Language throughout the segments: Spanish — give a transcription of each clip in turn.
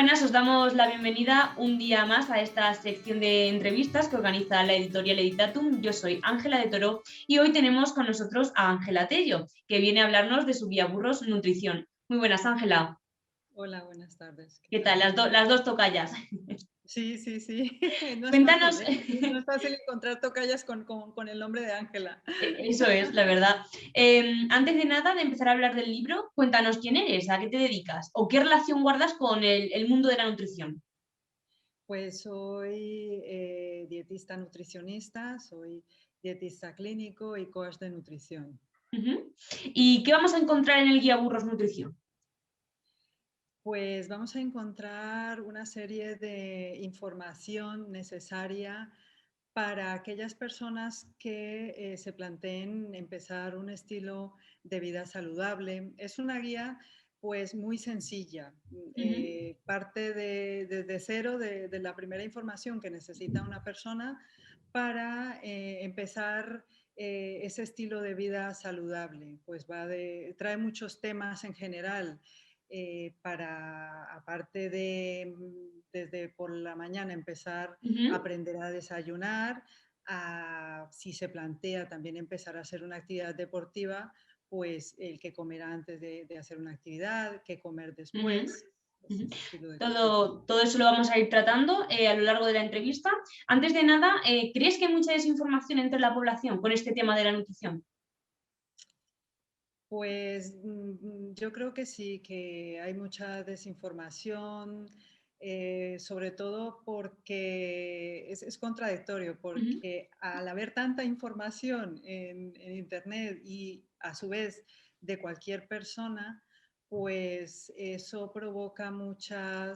buenas, os damos la bienvenida un día más a esta sección de entrevistas que organiza la editorial Editatum. Yo soy Ángela de Toro y hoy tenemos con nosotros a Ángela Tello, que viene a hablarnos de su guía Burros Nutrición. Muy buenas, Ángela. Hola, buenas tardes. ¿Qué ¿Qué tal? tal? Las dos tocayas. Sí, sí, sí. No es fácil, Cuéntanos, ¿eh? No es fácil encontrar tocallas con el nombre de Ángela. eso es, la verdad. Antes de nada, de empezar a hablar del libro, cuéntanos quién eres, a qué te dedicas o qué relación guardas con el mundo de la nutrición. Pues soy dietista nutricionista, soy dietista clínico y coach de nutrición. Uh-huh. ¿Y qué vamos a encontrar en el guía Burros Nutrición? Pues vamos a encontrar una serie de información necesaria para aquellas personas que se planteen empezar un estilo de vida saludable. Es una guía pues muy sencilla. Uh-huh. Parte desde cero de la primera información que necesita una persona para empezar ese estilo de vida saludable. Pues trae muchos temas en general aparte de desde por la mañana empezar a Uh-huh. aprender a desayunar, si se plantea también empezar a hacer una actividad deportiva, pues el que comer antes de hacer una actividad, qué comer Uh-huh. después, pues Uh-huh. ese estilo de cosas. Todo eso lo vamos a ir tratando a lo largo de la entrevista. Antes de nada, ¿crees que hay mucha desinformación entre la población con este tema de la nutrición? Pues yo creo que sí, que hay mucha desinformación, sobre todo porque es contradictorio, Uh-huh. porque al haber tanta información en Internet y a su vez de cualquier persona, pues eso provoca mucha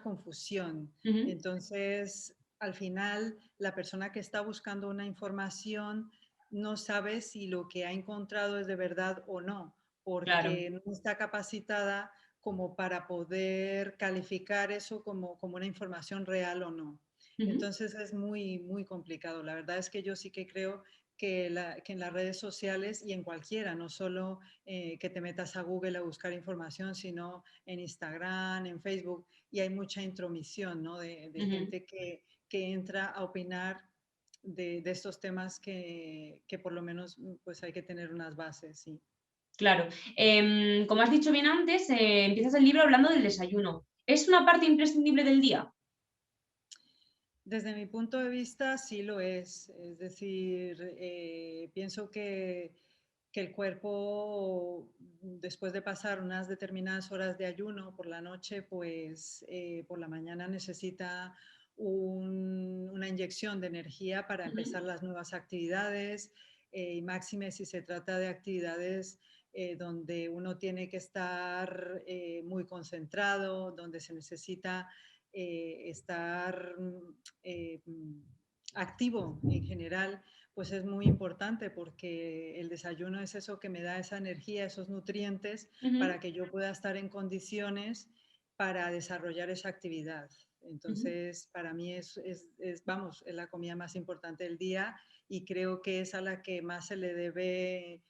confusión. Uh-huh. Entonces, al final, la persona que está buscando una información no sabe si lo que ha encontrado es de verdad o no, Claro. porque no está capacitada como para poder calificar eso como una información real o no. Uh-huh. Entonces es muy, muy complicado. La verdad es que yo sí que creo que en las redes sociales y en cualquiera, no solo que te metas a Google a buscar información, sino en Instagram, en Facebook, y hay mucha intromisión, ¿no? de Uh-huh. gente que entra a opinar de estos temas que por lo menos pues hay que tener unas bases, sí. Claro. Como has dicho bien antes, empiezas el libro hablando del desayuno. ¿Es una parte imprescindible del día? Desde mi punto de vista, sí lo es. Es decir, pienso que el cuerpo, después de pasar unas determinadas horas de ayuno por la noche, pues por la mañana necesita una inyección de energía para Uh-huh. empezar las nuevas actividades, y máxime si se trata de actividades donde uno tiene que estar muy concentrado, donde se necesita estar eh, activo en general, pues es muy importante porque el desayuno es eso que me da esa energía, esos nutrientes Uh-huh. para que yo pueda estar en condiciones para desarrollar esa actividad. Uh-huh. Entonces, para mí vamos, es la comida más importante del día y creo que es a la que más se le debe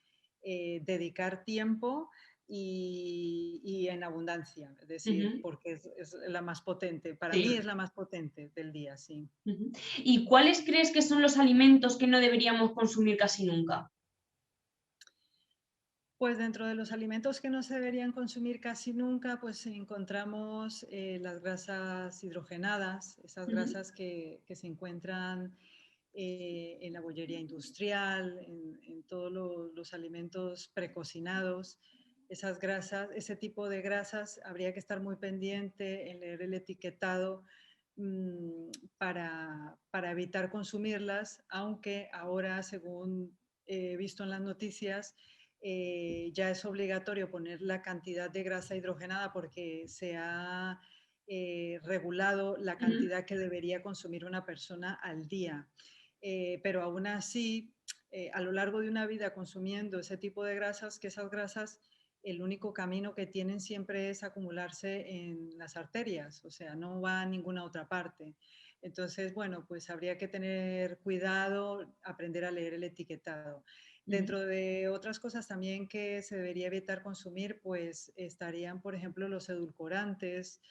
dedicar tiempo y en abundancia, es decir, Uh-huh. porque es la más potente. Para mí Sí. es la más potente del día, sí. Uh-huh. ¿Y cuáles crees que son los alimentos que no deberíamos consumir casi nunca? Pues dentro de los alimentos que no se deberían consumir casi nunca, pues encontramos las grasas hidrogenadas, esas Uh-huh. grasas que se encuentran en la bollería industrial, en todos los alimentos precocinados. Esas grasas, ese tipo de grasas, habría que estar muy pendiente en leer el etiquetado mm, para evitar consumirlas, aunque ahora, según he visto en las noticias, ya es obligatorio poner la cantidad de grasa hidrogenada porque se ha regulado la Uh-huh. cantidad que debería consumir una persona al día. Pero aún así, a lo largo de una vida consumiendo ese tipo de grasas, que esas grasas, el único camino que tienen siempre es acumularse en las arterias, o sea, no va a ninguna otra parte. Entonces, bueno, pues habría que tener cuidado, aprender a leer el etiquetado. Ujú, Dentro de otras cosas también que se debería evitar consumir, pues estarían, por ejemplo, los edulcorantes.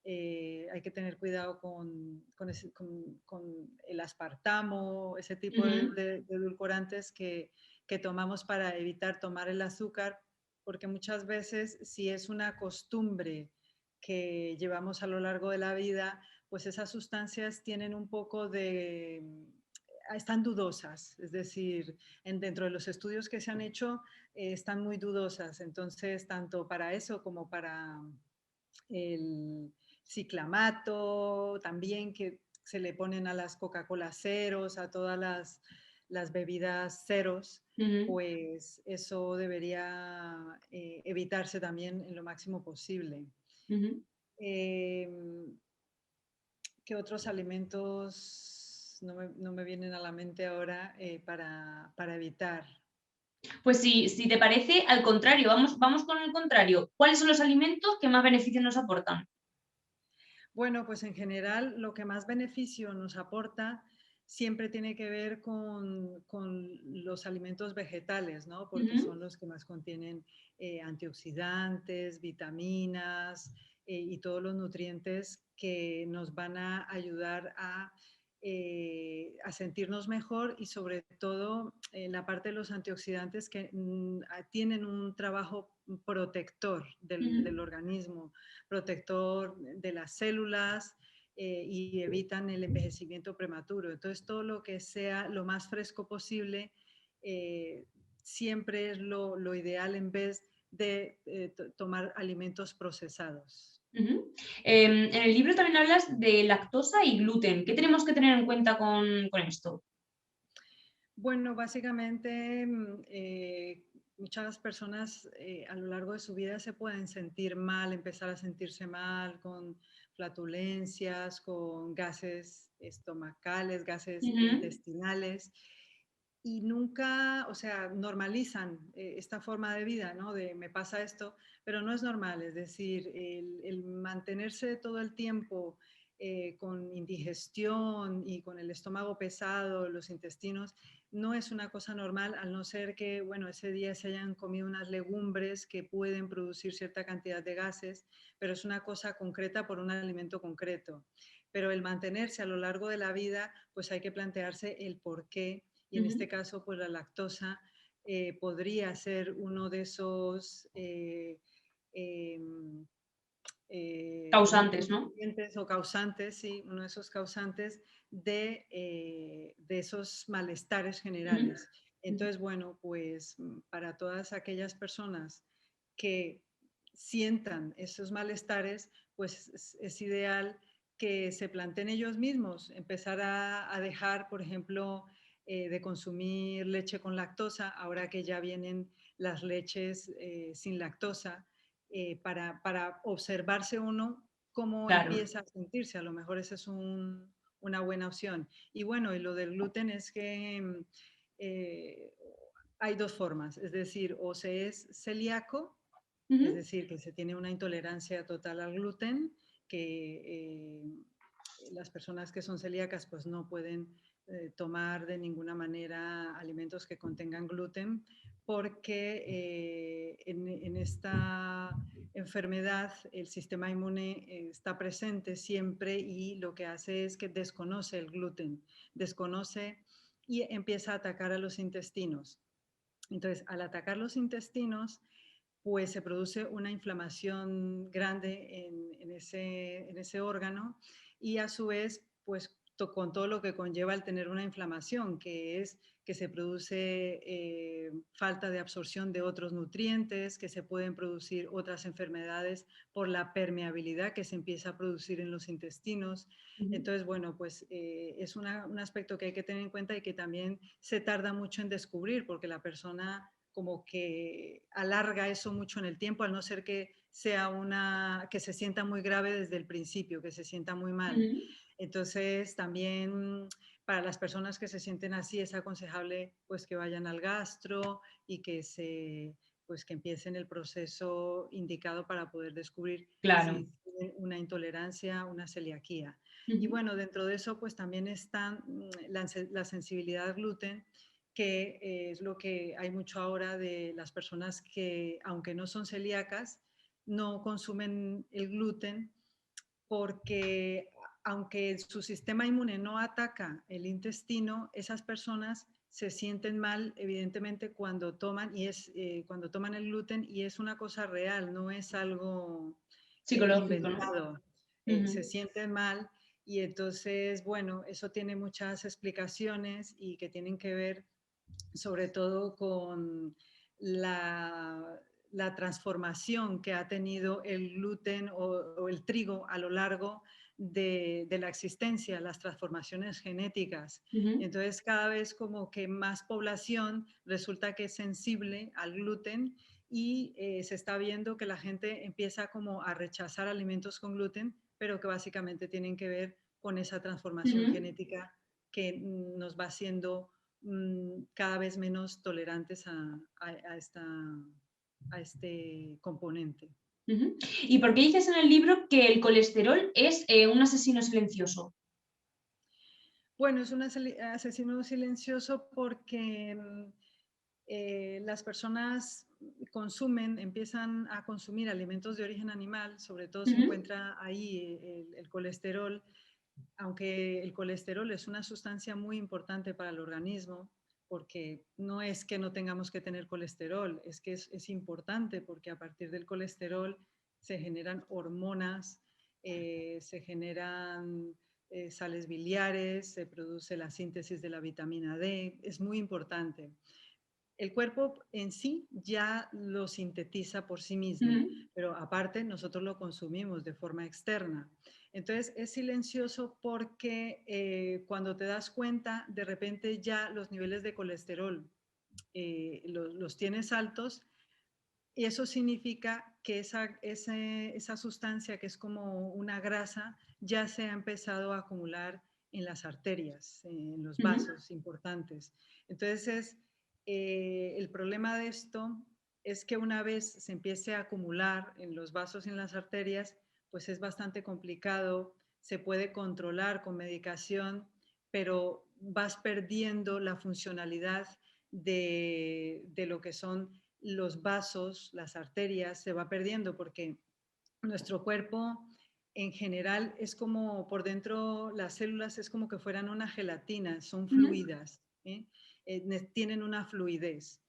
Hay que tener cuidado con el aspartamo, ese tipo ujú, de edulcorantes que tomamos para evitar tomar el azúcar, porque muchas veces si es una costumbre que llevamos a lo largo de la vida, pues esas sustancias tienen un poco de, están dudosas, es decir, dentro de los estudios que se han hecho están muy dudosas, entonces tanto para eso como para el ciclamato, también que se le ponen a las Coca-Cola ceros, a todas las bebidas ceros, ujú, pues eso debería evitarse también en lo máximo posible. ujú. Eh, ¿Qué otros alimentos no me vienen a la mente ahora para evitar? Pues si te parece, al contrario, vamos con el contrario. ¿Cuáles son los alimentos que más beneficios nos aportan? Bueno, pues en general lo que más beneficio nos aporta siempre tiene que ver con los alimentos vegetales, ¿no? Porque Ujú, son los que más contienen antioxidantes, vitaminas y todos los nutrientes que nos van a ayudar a sentirnos mejor y sobre todo la parte de los antioxidantes que tienen un trabajo protector del ujú, organismo, protector de las células y evitan el envejecimiento prematuro. Entonces, todo lo que sea lo más fresco posible eh, siempre es lo ideal en vez de tomar alimentos procesados. ujú. En el libro también hablas de lactosa y gluten. ¿Qué tenemos que tener en cuenta con esto? Bueno, básicamente muchas personas a lo largo de su vida se pueden sentir mal, empezar a sentirse mal con flatulencias, con gases estomacales, gases Ujú, intestinales y nunca, o sea, normalizan esta forma de vida, ¿no? De me pasa esto, pero no es normal, es decir, el mantenerse todo el tiempo con indigestión y con el estómago pesado, los intestinos, no es una cosa normal, al no ser que, bueno, ese día se hayan comido unas legumbres que pueden producir cierta cantidad de gases, pero es una cosa concreta por un alimento concreto. Pero el mantenerse a lo largo de la vida, pues hay que plantearse el por qué, y en este ujú. caso, pues la lactosa podría ser uno de esos eh, Causantes, ¿no? nutrientes o causantes, sí, uno de esos causantes de esos malestares Ujú, generales. ujú, Entonces, bueno, pues para todas aquellas personas que sientan esos malestares, pues es ideal que se planteen ellos mismos, empezar a dejar, por ejemplo, de consumir leche con lactosa, ahora que ya vienen las leches sin lactosa, para observarse uno cómo claro. empieza a sentirse. A lo mejor esa es una buena opción. Y bueno, y lo del gluten es que eh, hay dos formas, es decir, o se es celíaco, es Ujú, decir, que se tiene una intolerancia total al gluten, que las personas que son celíacas pues no pueden tomar de ninguna manera alimentos que contengan gluten porque en esta enfermedad el sistema inmune está presente siempre y lo que hace es que desconoce el gluten, desconoce y empieza a atacar a los intestinos. Entonces, al atacar los intestinos, pues se produce una inflamación grande en ese órgano y a su vez, pues con todo lo que conlleva el tener una inflamación, que es que se produce falta de absorción de otros nutrientes, que se pueden producir otras enfermedades por la permeabilidad que se empieza a producir en los intestinos. ujú. Entonces, bueno, pues es un aspecto que hay que tener en cuenta y que también se tarda mucho en descubrir, porque la persona como que alarga eso mucho en el tiempo, al no ser que sea que se sienta muy grave desde el principio, que se sienta muy mal. Ujú, Entonces, también para las personas que se sienten así es aconsejable pues que vayan al gastro y pues que empiecen el proceso indicado para poder descubrir Claro. si tienen una intolerancia, una celiaquía. Y Ujú. bueno, dentro de eso pues también está la sensibilidad al gluten, que es lo que hay mucho ahora de las personas que, aunque no son celíacas, no consumen el gluten porque aunque su sistema inmune no ataca el intestino, esas personas se sienten mal, evidentemente, cuando toman, cuando toman el gluten, y es una cosa real, no es algo Psicológico, ¿no? inventado. Se Ujú. sienten mal y entonces, bueno, eso tiene muchas explicaciones y que tienen que ver sobre todo con la transformación que ha tenido el gluten o el trigo a lo largo de la existencia, las transformaciones genéticas. Ujú. Entonces, cada vez como que más población resulta que es sensible al gluten y se está viendo que la gente empieza como a rechazar alimentos con gluten, pero que básicamente tienen que ver con esa transformación Ujú. genética que nos va haciendo cada vez menos tolerantes a este componente. Ujú. ¿Y por qué dices en el libro que el colesterol es un asesino silencioso? Bueno, es un asesino silencioso porque las personas empiezan a consumir alimentos de origen animal, sobre todo se Ujú. encuentra ahí el colesterol, aunque el colesterol es una sustancia muy importante para el organismo, porque no es que no tengamos que tener colesterol, es que es importante porque a partir del colesterol se generan hormonas, se generan sales biliares, se produce la síntesis de la vitamina D, es muy importante. El cuerpo en sí ya lo sintetiza por sí mismo, Ujú. pero aparte nosotros lo consumimos de forma externa. Entonces es silencioso porque cuando te das cuenta, de repente ya los niveles de colesterol los tienes altos y eso significa que esa sustancia que es como una grasa ya se ha empezado a acumular en las arterias, en los Ujú. vasos importantes. Entonces, el problema de esto es que una vez se empiece a acumular en los vasos y en las arterias, pues es bastante complicado, se puede controlar con medicación, pero vas perdiendo la funcionalidad de lo que son los vasos, las arterias, se va perdiendo porque nuestro cuerpo en general es como por dentro, las células es como que fueran una gelatina, son Ujú. fluidas, ¿eh? Tienen una fluidez.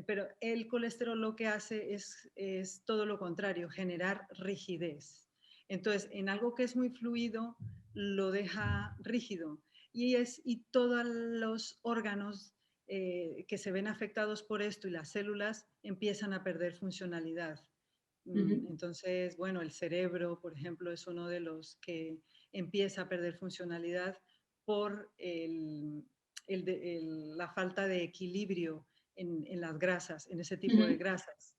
Pero el colesterol lo que hace es todo lo contrario, generar rigidez. Entonces, en algo que es muy fluido, lo deja rígido. Y todos los órganos que se ven afectados por esto y las células empiezan a perder funcionalidad. Ujú. Entonces, bueno, el cerebro, por ejemplo, es uno de los que empieza a perder funcionalidad por la falta de equilibrio en las grasas, en ese tipo de Ujú. grasas.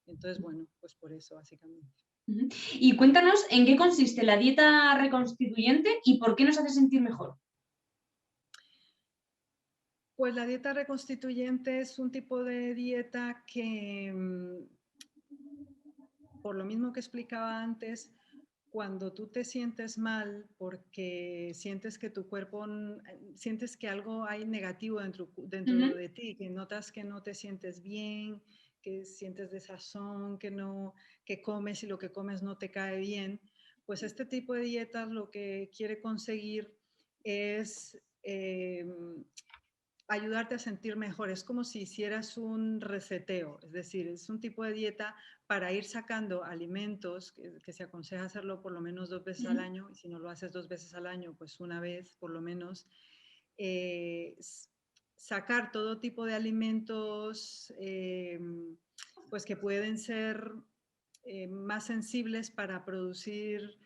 Entonces, bueno, pues por eso, básicamente. Ujú. Y cuéntanos en qué consiste la dieta reconstituyente y por qué nos hace sentir mejor. Pues la dieta reconstituyente es un tipo de dieta que, por lo mismo que explicaba antes, cuando tú te sientes mal porque sientes que tu cuerpo, sientes que algo hay negativo dentro Ujú. de ti, que notas que no te sientes bien, que sientes desazón, que comes y lo que comes no te cae bien, pues este tipo de dietas lo que quiere conseguir es ayudarte a sentir mejor. Es como si hicieras un reseteo, es decir, es un tipo de dieta para ir sacando alimentos que se aconseja hacerlo por lo menos 2 veces al Ujú. año, y si no lo haces 2 veces al año, pues una vez por lo menos. eh, Sacar todo tipo de alimentos pues que pueden ser más sensibles para producir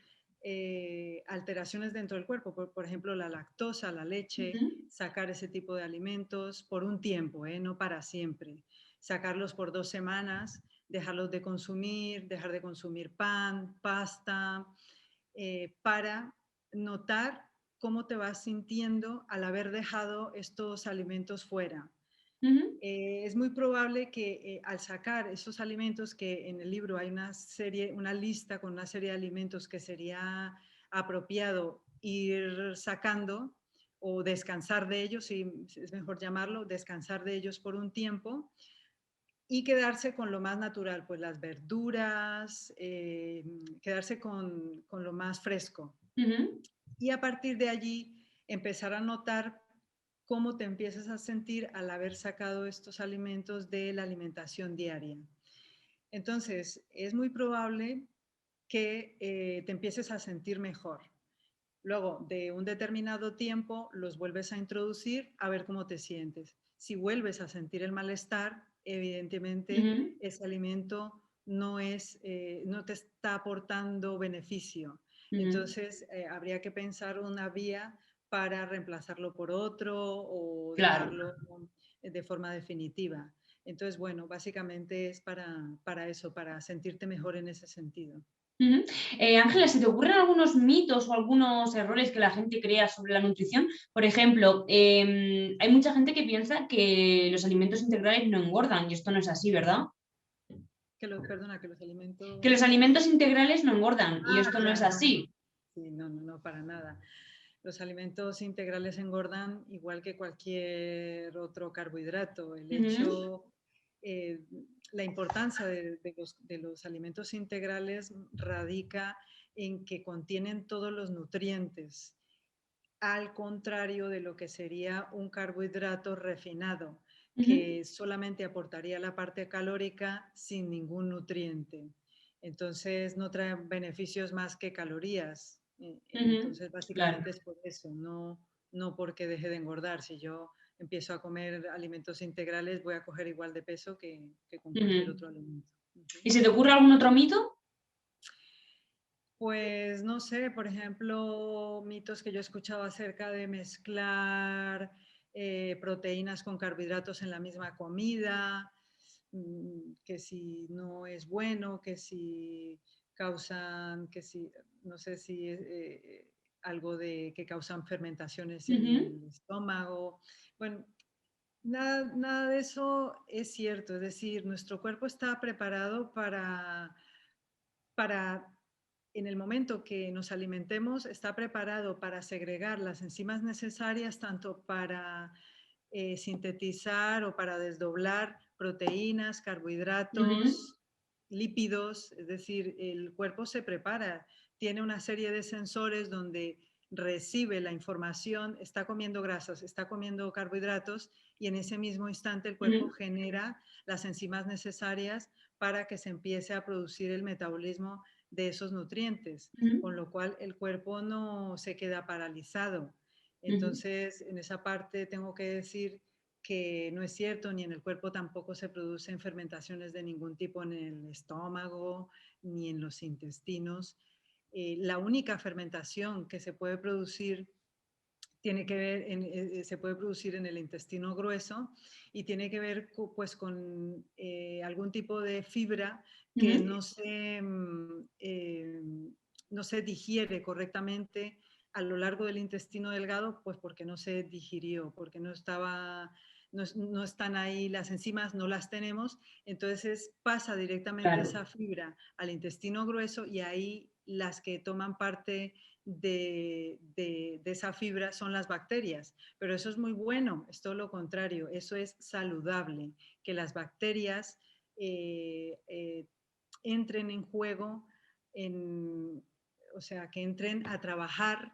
alteraciones dentro del cuerpo, por ejemplo la lactosa, la leche, Ujú. sacar ese tipo de alimentos por un tiempo, no para siempre, sacarlos por 2 semanas, dejarlos de consumir, dejar de consumir pan, pasta, para notar cómo te vas sintiendo al haber dejado estos alimentos fuera. Ujú, Es muy probable que al sacar esos alimentos, que en el libro hay una lista con una serie de alimentos que sería apropiado ir sacando o descansar de ellos, si es mejor llamarlo, descansar de ellos por un tiempo y quedarse con lo más natural, pues las verduras, quedarse con lo más fresco. ujú, Y a partir de allí empezar a notar cómo te empiezas a sentir al haber sacado estos alimentos de la alimentación diaria. Entonces, es muy probable que te empieces a sentir mejor. Luego, de un determinado tiempo, los vuelves a introducir a ver cómo te sientes. Si vuelves a sentir el malestar, evidentemente ujú, ese alimento no te está aportando beneficio. ujú. Entonces, habría que pensar una vía para reemplazarlo por otro o Claro. dejarlo de forma definitiva. Entonces, bueno, básicamente es para eso, para sentirte mejor en ese sentido. Ujú. Ángela, ¿se te ocurren algunos mitos o algunos errores que la gente crea sobre la nutrición? Por ejemplo, hay mucha gente que piensa que los alimentos integrales no engordan y esto no es así, ¿verdad? Perdona, que los Que los alimentos. alimentos integrales no engordan y Ah, esto no es ya, no, no. así. Sí, no, no, no, para nada. Los alimentos integrales engordan igual que cualquier otro carbohidrato. Ujú, Eh, la importancia de los alimentos integrales radica en que contienen todos los nutrientes, al contrario de lo que sería un carbohidrato refinado, ujú, que solamente aportaría la parte calórica sin ningún nutriente. Entonces no trae beneficios más que calorías. ujú. Entonces Claro. básicamente es por eso, no porque deje de engordar. Si yo empiezo a comer alimentos integrales, voy a coger igual de peso que con cualquier Ujú. otro alimento. Ujú. ¿Y se te ocurre algún otro mito? Pues no sé, por ejemplo, mitos que yo he escuchado acerca de mezclar proteínas con carbohidratos en la misma comida, que si no es bueno, que si causan, no sé si algo de que causan fermentaciones en Ujú, el estómago. Bueno, nada de eso es cierto, es decir, nuestro cuerpo está preparado para en el momento que nos alimentemos, está preparado para segregar las enzimas necesarias tanto para sintetizar o para desdoblar proteínas, ujú, carbohidratos, lípidos, es decir, el cuerpo se prepara, tiene una serie de sensores donde recibe la información, está comiendo grasas, está comiendo carbohidratos y en ese mismo instante el cuerpo ujú, genera las enzimas necesarias para que se empiece a producir el metabolismo de esos nutrientes, con ujú, lo cual el cuerpo no se queda paralizado. ujú, Entonces, en esa parte tengo que decir que no es cierto, ni en el cuerpo tampoco se producen fermentaciones de ningún tipo en el estómago ni en los intestinos. La única fermentación que se puede producir tiene que ver, se puede producir en el intestino grueso y tiene que ver pues con algún tipo de fibra que ujú. no se digiere correctamente a lo largo del intestino delgado, pues porque no se digirió, porque no están ahí las enzimas, no las tenemos, entonces pasa directamente Claro. esa fibra al intestino grueso y ahí las que toman parte de esa fibra son las bacterias. Pero eso es muy bueno, es todo lo contrario, eso es saludable, que las bacterias eh, eh, entren en juego, en, o sea, que entren a trabajar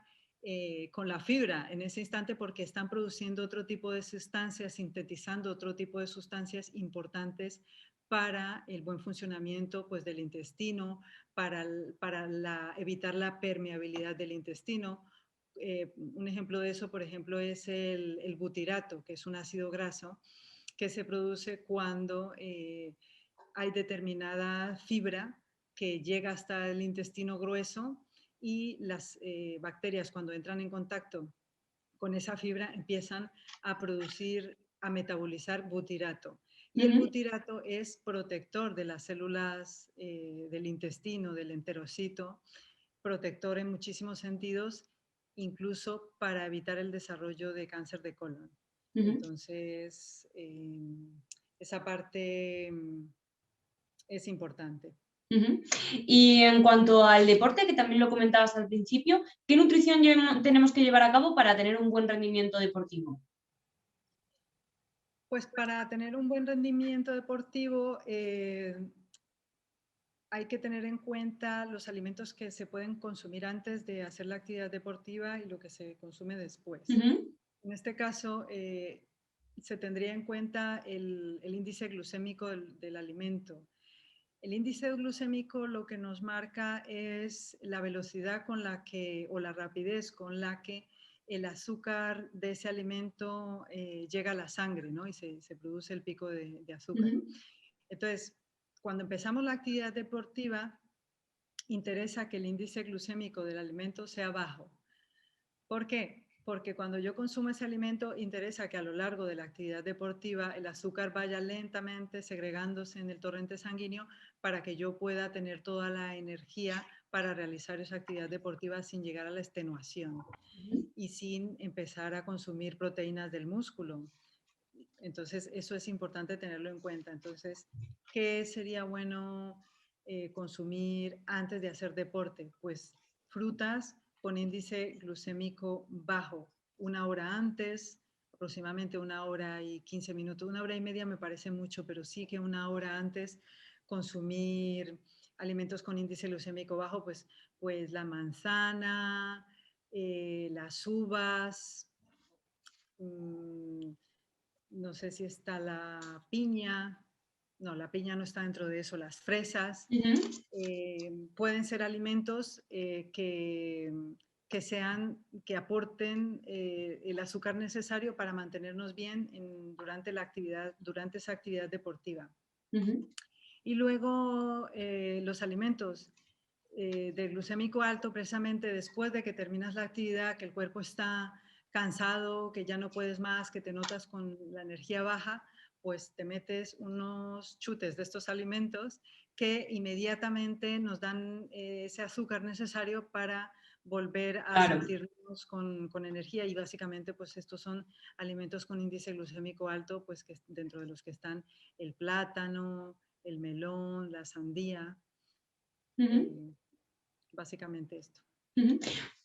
con la fibra en ese instante porque están produciendo otro tipo de sustancias, sintetizando otro tipo de sustancias importantes para el buen funcionamiento pues, del intestino, para evitar la permeabilidad del intestino. Un ejemplo de eso, por ejemplo, es el butirato, que es un ácido graso que se produce cuando hay determinada fibra que llega hasta el intestino grueso y las bacterias cuando entran en contacto con esa fibra empiezan a producir, a metabolizar butirato. Y el Ujú, butirato es protector de las células del intestino, del enterocito, protector en muchísimos sentidos, incluso para evitar el desarrollo de cáncer de colon. Entonces, esa parte es importante. Y en cuanto al deporte, que también lo comentabas al principio, ¿qué nutrición tenemos que llevar a cabo para tener un buen rendimiento deportivo? Pues para tener un buen rendimiento deportivo hay que tener en cuenta los alimentos que se pueden consumir antes de hacer la actividad deportiva y lo que se consume después. En este caso, se tendría en cuenta el índice glucémico del alimento. El índice glucémico lo que nos marca es la velocidad con la que, o la rapidez con la que el azúcar de ese alimento llega a la sangre, ¿no? Y se produce el pico de azúcar. Entonces, cuando empezamos la actividad deportiva, interesa que el índice glucémico del alimento sea bajo. ¿Por qué? Porque cuando yo consumo ese alimento, interesa que a lo largo de la actividad deportiva el azúcar vaya lentamente segregándose en el torrente sanguíneo para que yo pueda tener toda la energía para realizar esa actividad deportiva sin llegar a la extenuación y sin empezar a consumir proteínas del músculo. Entonces, eso es importante tenerlo en cuenta. Entonces, ¿qué sería bueno consumir antes de hacer deporte? Pues frutas con índice glucémico bajo, 1 hora antes, aproximadamente 1 hora y 15 minutos. 1 hora y media me parece mucho, pero sí que 1 hora antes consumir alimentos con índice glucémico bajo, pues la manzana, las uvas, no sé si está la piña. No, la piña no está dentro de eso. Las fresas pueden ser alimentos que aporten el azúcar necesario para mantenernos bien durante esa actividad deportiva. Y luego los alimentos de glucémico alto, precisamente después de que terminas la actividad, que el cuerpo está cansado, que ya no puedes más, que te notas con la energía baja, pues te metes unos chutes de estos alimentos que inmediatamente nos dan ese azúcar necesario para volver a sentirnos con energía, y básicamente pues estos son alimentos con índice glucémico alto, pues que dentro de los que están el plátano, el melón, la sandía, básicamente esto.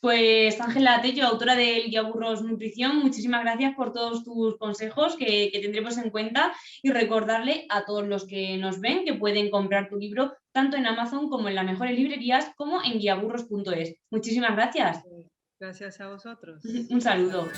Pues Ángela Tello, autora del Guía Burros Nutrición, muchísimas gracias por todos tus consejos que tendremos en cuenta, y recordarle a todos los que nos ven que pueden comprar tu libro tanto en Amazon como en las mejores librerías como en guiaburros.es. Muchísimas gracias. Gracias a vosotros. Un saludo.